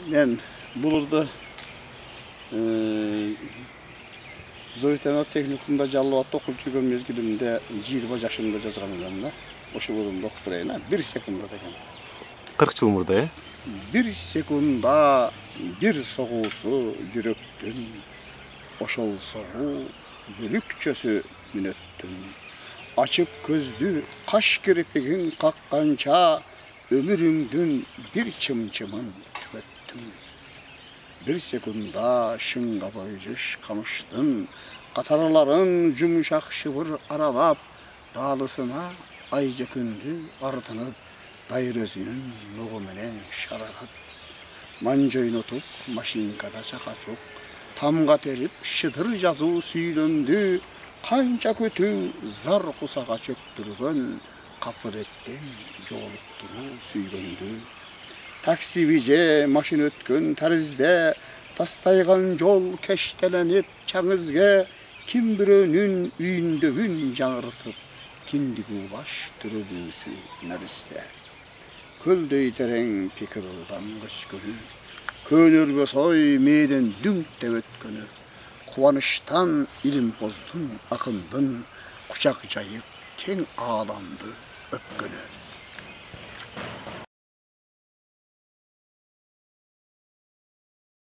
Men bulurda Zovetana Teknikumda Жаллыбатта окуп жүргөн мезгилимде 20 жашымда жазган элем да. Ошол учурда окуп берейин, 1 секундда деген. 40 жыл мурда, 1 секундда bir согуусу жүрөктүн, ошол согуу бөлүкчөсү мүнөттүн. Açıp көздү каш кирпигин какканча, ömürüңдүн bir чымчымын түгөттүң. 1 секундда шыңга бойжуш камыштын, катарларын жумшак шыбыр аралап, даалысына айжа күндү артынып, дайыр өзүнүн нугу менен шаралат. Манжа ойнотуп, машинкада чакачук, тамга терип, шыдыр жазуу сүйдөндү, канча күтүү зар кусага чөктүргөн, капыреттен жолуктуруу сүйгөндү. Таксиби же машин өткөн таризде, тастайган жол кештеленип чаңызге, ким бирөөнүн үйүндөбүн жаңыртып, киндиги улаш төрөлүүсү наристе. Көлдөй терең пикир ылдам көчкөнү, көнөргө сой мээден дүңктеп өткөнү, кубанычтан илимпоздун акындын, кучак жайып кең ааламды өпкөнү.